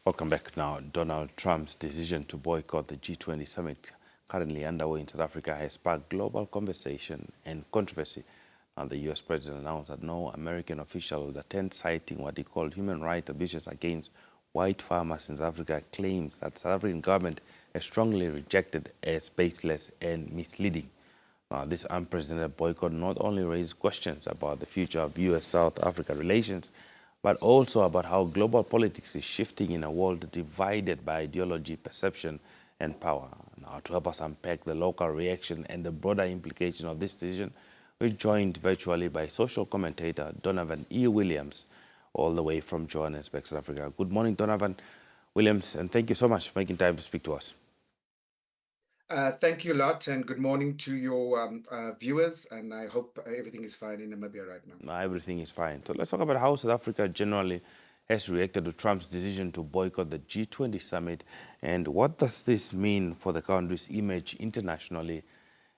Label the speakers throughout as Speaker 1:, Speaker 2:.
Speaker 1: Welcome back now. Donald Trump's decision to boycott the G20 Summit currently underway in South Africa has sparked global conversation and controversy. Now, the U.S. president announced that no American official would attend, citing what he called human rights abuses against white farmers in South Africa, claims that the South African government has strongly rejected as baseless and misleading. This unprecedented boycott not only raised questions about the future of U.S.-South Africa relations, but also about how global politics is shifting in a world divided by ideology, perception, and power. Now, to help us unpack the local reaction and the broader implication of this decision, we're joined virtually by social commentator Donovan E. Williams, all the way from Johannesburg, South Africa. Good morning, Donovan Williams, and thank you so much for making time to speak to us.
Speaker 2: Thank you a lot, and good morning to your viewers, and I hope everything is fine in Namibia right now.
Speaker 1: Everything is fine. So let's talk about how South Africa generally has reacted to Trump's decision to boycott the G20 summit, and what does this mean for the country's image internationally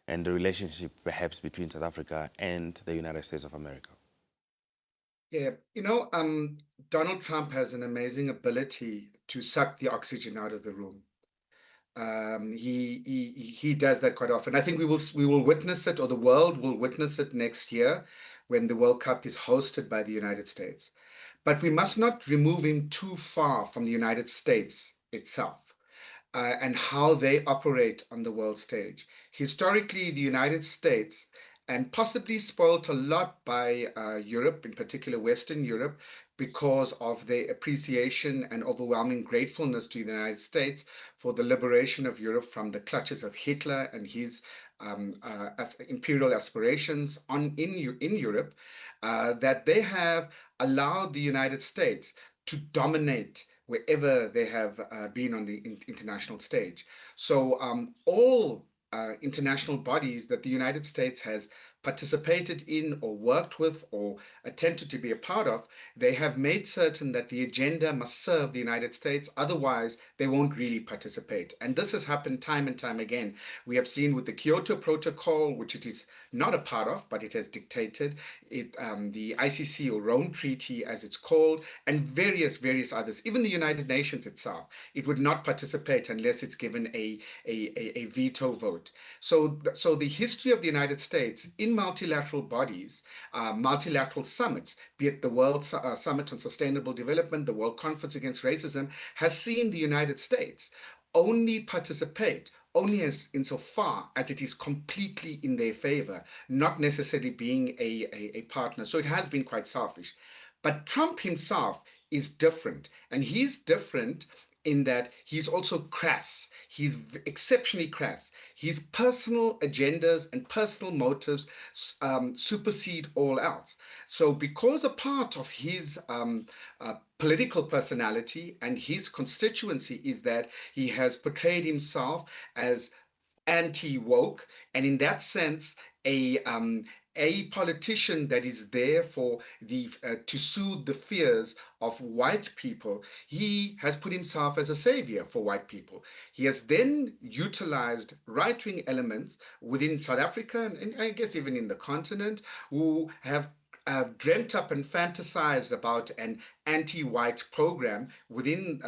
Speaker 1: and the relationship perhaps between South Africa and the United States of America?
Speaker 2: Yeah, Donald Trump has an amazing ability to suck the oxygen out of the room. He does that quite often. I think we will witness it, or the world will witness it next year when the World Cup is hosted by the United States. But we must not remove him too far from the United States itself. And how they operate on the world stage. Historically, the United States, and possibly spoilt a lot by Europe, in particular Western Europe, because of their appreciation and overwhelming gratefulness to the United States for the liberation of Europe from the clutches of Hitler and his imperial aspirations in Europe, that they have allowed the United States to dominate wherever they have been on the international stage. So all international bodies that the United States has participated in or worked with or attempted to be a part of, they have made certain that the agenda must serve the United States. Otherwise, they won't really participate. And this has happened time and time again. We have seen with the Kyoto Protocol, which it is not a part of, but it has dictated it, the ICC or Rome Treaty, as it's called, and various others. Even the United Nations itself, it would not participate unless it's given a veto vote. So the history of the United States in multilateral bodies, multilateral summits, be it the World Summit on Sustainable Development, the World Conference Against Racism, has seen the United States only participate only as insofar as it is completely in their favor, not necessarily being a partner. So it has been quite selfish. But Trump himself is different, and he's different in that he's also crass. He's exceptionally crass. His personal agendas and personal motives supersede all else. So, because a part of his political personality and his constituency is that he has portrayed himself as anti-woke, and in that sense, a politician that is there for the to soothe the fears of white people. He has put himself as a savior for white people. He has then utilized right-wing elements within South Africa and I guess even in the continent who have dreamt up and fantasized about an anti-white program within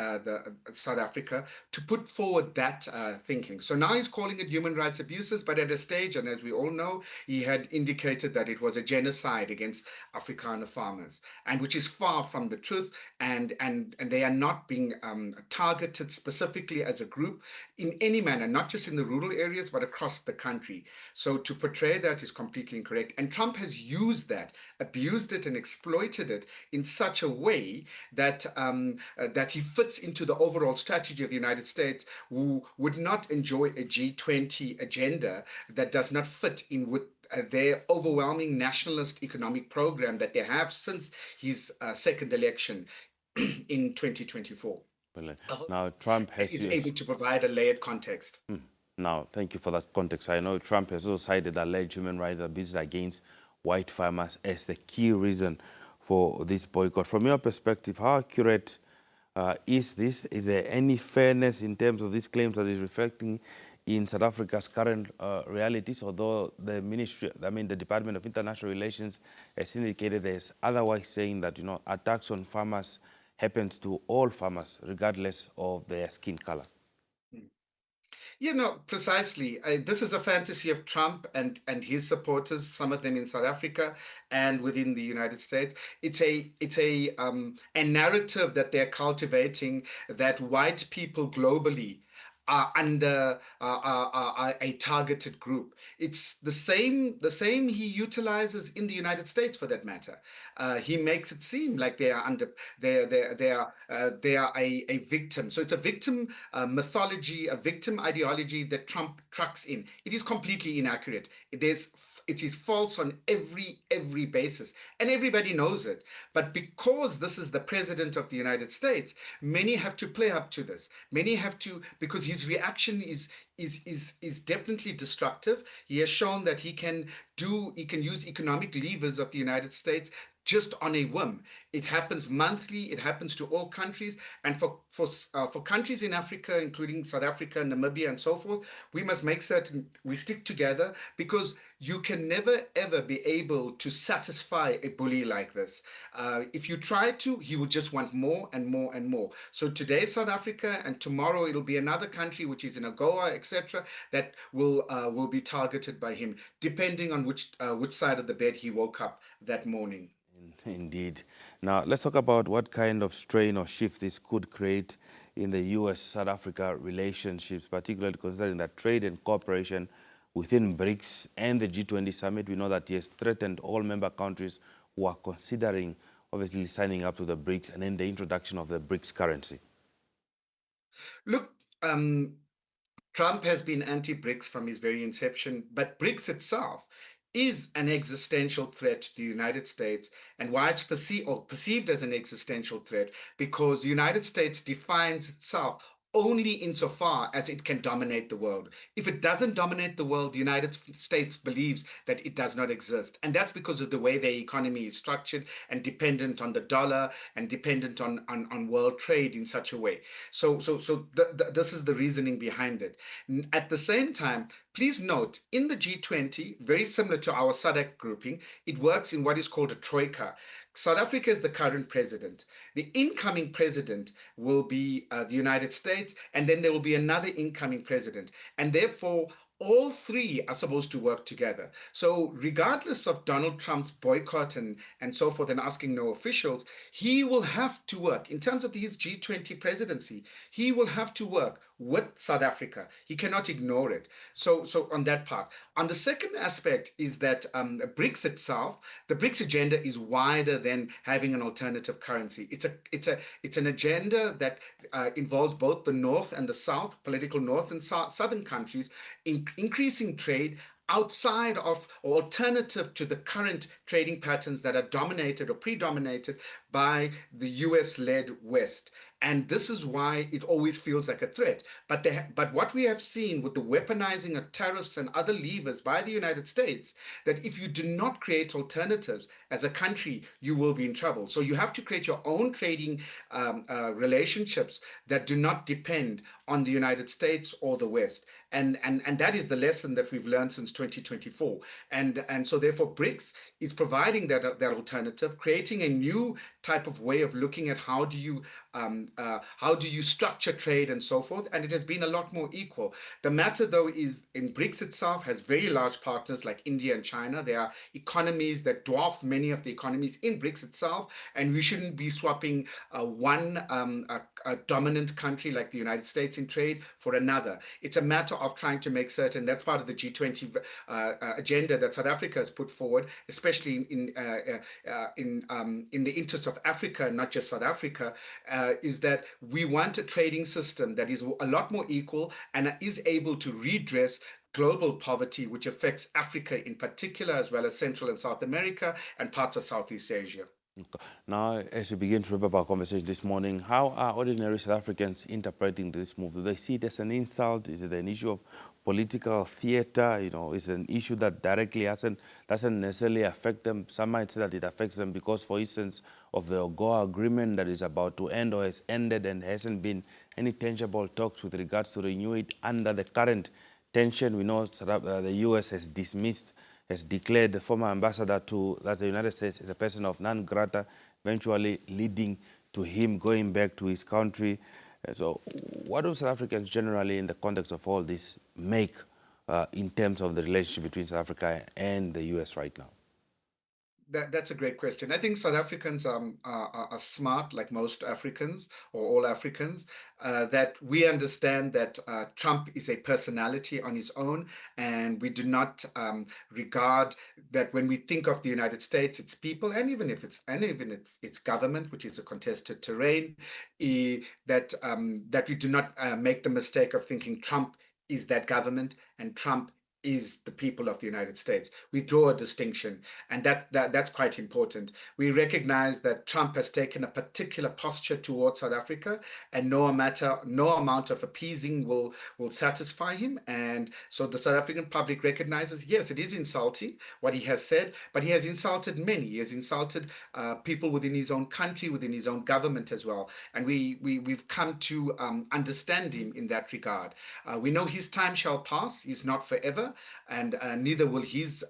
Speaker 2: South Africa to put forward that thinking. So now he's calling it human rights abuses, but at a stage, and as we all know, he had indicated that it was a genocide against Afrikaner farmers, and which is far from the truth. And they are not being targeted specifically as a group in any manner, not just in the rural areas, but across the country. So to portray that is completely incorrect. And Trump has used that, abused it, and exploited it in such a way that he fits into the overall strategy of the United States, who would not enjoy a G20 agenda that does not fit in with their overwhelming nationalist economic program that they have since his second election in 2024.
Speaker 1: Now, Trump
Speaker 2: is able to provide a layered context.
Speaker 1: Now, thank you for that context. I know Trump has also cited alleged human rights abuses against white farmers as the key reason for this boycott. From your perspective, how accurate is this? Is there any fairness in terms of these claims that is reflecting in South Africa's current realities? Although the the Department of International Relations has indicated there's otherwise, saying that attacks on farmers happens to all farmers, regardless of their skin color.
Speaker 2: You know, precisely. This is a fantasy of Trump and his supporters, some of them in South Africa and within the United States. It's a narrative that they're cultivating, that white people globally are under a targeted group. It's the same he utilizes in the United States, for that matter. He makes it seem like they are under they are a victim. So it's a victim mythology, a victim ideology that Trump trucks in. It is completely inaccurate. It is false on every basis, and everybody knows it. But because this is the president of the United States, many have to play up to this. Many have to, because his reaction is definitely destructive. He has shown that he can use economic levers of the United States just on a whim. It happens monthly. It happens to all countries, and for countries in Africa, including South Africa, Namibia, and so forth, we must make certain we stick together, because you can never ever be able to satisfy a bully like this. If you try to, he will just want more and more and more. So today South Africa, and tomorrow it'll be another country which is in AGOA, etc., that will be targeted by him, depending on which side of the bed he woke up that morning.
Speaker 1: Indeed. Now, let's talk about what kind of strain or shift this could create in the U.S.-South Africa relationships, particularly considering that trade and cooperation within BRICS and the G20 Summit. We know that he has threatened all member countries who are considering, obviously, signing up to the BRICS and then the introduction of the BRICS currency.
Speaker 2: Look, Trump has been anti-BRICS from his very inception, but BRICS itself is an existential threat to the United States, and why it's perceived as an existential threat, because the United States defines itself only insofar as it can dominate the world. If it doesn't dominate the world, the United States believes that it does not exist. And that's because of the way their economy is structured and dependent on the dollar and dependent on world trade in such a way. This is the reasoning behind it. At the same time, please note, in the G20, very similar to our SADC grouping, it works in what is called a troika. South Africa is the current president. The incoming president will be the United States, and then there will be another incoming president. And therefore, all three are supposed to work together. So regardless of Donald Trump's boycott and so forth, and asking no officials, he will have to work in terms of his G20 presidency. He will have to work with South Africa. He cannot ignore it. So on that part. On the second aspect is that BRICS itself, the BRICS agenda is wider than having an alternative currency. It's an agenda that involves both the North and the South, political North and Southern countries, increasing trade outside of or alternative to the current trading patterns that are dominated or predominated by the US-led West. And this is why it always feels like a threat. But what we have seen with the weaponizing of tariffs and other levers by the United States, that if you do not create alternatives as a country, you will be in trouble. So you have to create your own trading relationships that do not depend on the United States or the West. And that is the lesson that we've learned since 2024. And so therefore BRICS is providing that alternative, creating a new type of way of looking at how do you structure trade and so forth, and it has been a lot more equal. The matter, though, is in BRICS itself has very large partners like India and China. There are economies that dwarf many of the economies in BRICS itself, and we shouldn't be swapping a dominant country like the United States in trade for another. It's a matter of trying to make certain that's part of the G20 agenda that South Africa has put forward, especially in the interest of Africa, not just South Africa, is that we want a trading system that is a lot more equal and is able to redress global poverty, which affects Africa in particular, as well as Central and South America and parts of Southeast Asia.
Speaker 1: Now, as we begin to wrap up our conversation this morning, how are ordinary South Africans interpreting this move? Do they see it as an insult? Is it an issue of political theater? You know, is it an issue that directly doesn't necessarily affect them? Some might say that it affects them because, for instance, of the AGOA agreement that is about to end or has ended, and there hasn't been any tangible talks with regards to renew it under the current tension. We know the U.S. has declared the former ambassador to the United States as a person of non grata, eventually leading to him going back to his country. So, what do South Africans generally, in the context of all this, make in terms of the relationship between South Africa and the US right now?
Speaker 2: That's a great question. I think South Africans are smart, like most Africans or all Africans, that we understand that Trump is a personality on his own, and we do not regard that when we think of the United States, its people, and even its government, which is a contested terrain, that we do not make the mistake of thinking Trump is that government and Trump is the people of the United States. We draw a distinction, and that's quite important. We recognize that Trump has taken a particular posture towards South Africa, and no amount of appeasing will satisfy him. And so the South African public recognizes, yes, it is insulting what he has said, but he has insulted many. He has insulted people within his own country, within his own government as well. And we've come to understand him in that regard. We know his time shall pass. He's not forever, and neither will his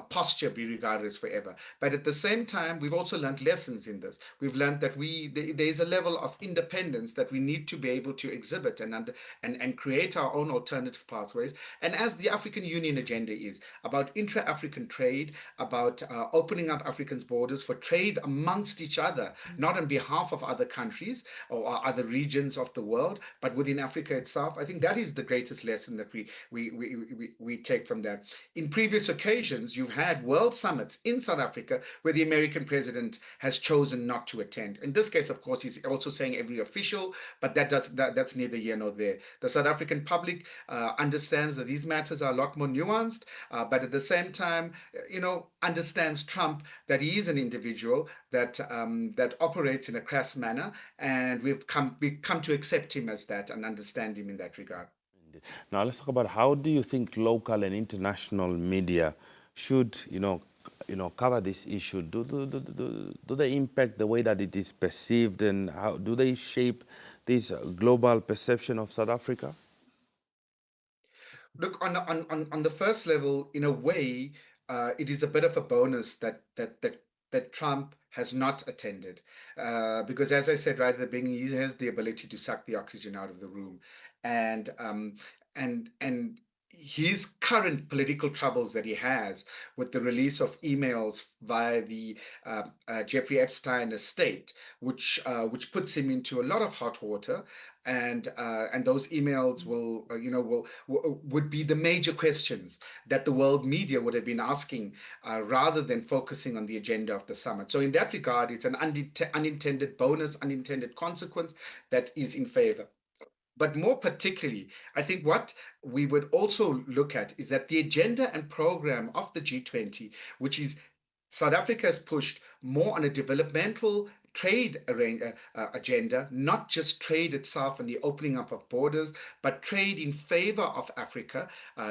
Speaker 2: posture be regarded as forever. But at the same time, we've also learned lessons in this. We've learned that there is a level of independence that we need to be able to exhibit and create our own alternative pathways. And as the African Union agenda is about intra-African trade, about opening up Africans' borders for trade amongst each other, not on behalf of other countries or other regions of the world, but within Africa itself. I think that is the greatest lesson that we take from that. In previous occasions, you've had world summits in South Africa where the American president has chosen not to attend. In this case, of course, he's also saying every official, but that's neither here nor there. The South African public understands that these matters are a lot more nuanced, but at the same time, understands Trump, that he is an individual that operates in a crass manner, and we've come to accept him as that and understand him in that regard.
Speaker 1: Now let's talk about how do you think local and international media should, cover this issue? Do they impact the way that it is perceived, and how do they shape this global perception of South Africa?
Speaker 2: Look, on the first level, in a way, it is a bit of a bonus that Trump has not attended, because as I said right at the beginning, he has the ability to suck the oxygen out of the room, and his current political troubles that he has with the release of emails via the Jeffrey Epstein estate, which puts him into a lot of hot water, and those emails would be the major questions that the world media would have been asking, rather than focusing on the agenda of the summit. So in that regard, it's an unintended bonus, unintended consequence that is in favor. But more particularly, I think what we would also look at is that the agenda and program of the G20, which is South Africa, has pushed more on a developmental trade agenda, not just trade itself and the opening up of borders, but trade in favor of Africa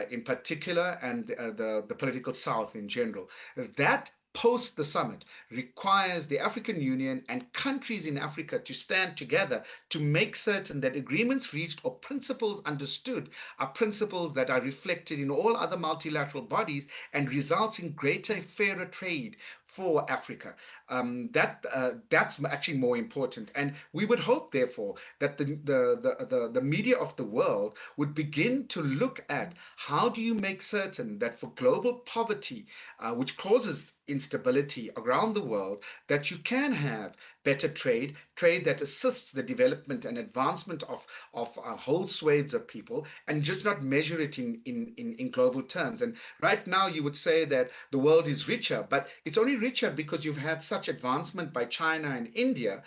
Speaker 2: in particular, and the political South in general. That post the summit requires the African Union and countries in Africa to stand together to make certain that agreements reached or principles understood are principles that are reflected in all other multilateral bodies and results in greater, fairer trade for Africa. That's actually more important, and we would hope, therefore, that the media of the world would begin to look at how do you make certain that for global poverty, which causes instability around the world, that you can have better trade that assists the development and advancement of whole swathes of people, and just not measure it in global terms. And right now, you would say that the world is richer, but it's only richer because you've had such advancement by China and India.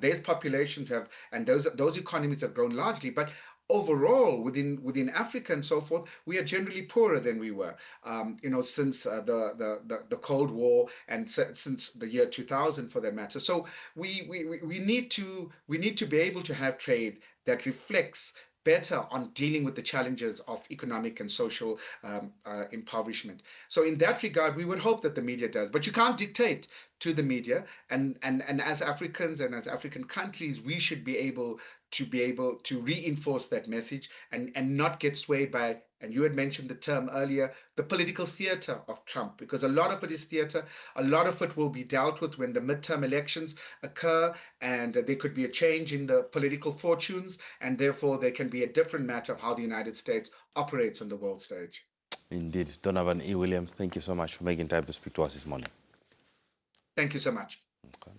Speaker 2: Their populations have, and those economies have grown largely, but overall within Africa and so forth, we are generally poorer than we were, since the Cold War, and since the year 2000, for that matter. So we need to be able to have trade that reflects better on dealing with the challenges of economic and social impoverishment. So in that regard, we would hope that the media does, but you can't dictate to the media. And as Africans and as African countries, we should be able to reinforce that message, and not get swayed by and you had mentioned the term earlier, the political theater of Trump, because a lot of it is theater. A lot of it will be dealt with when the midterm elections occur, and there could be a change in the political fortunes, and therefore there can be a different matter of how the United States operates on the world stage.
Speaker 1: Indeed. Donovan E. Williams, thank you so much for making time to speak to us this morning.
Speaker 2: Thank you so much.
Speaker 1: Okay.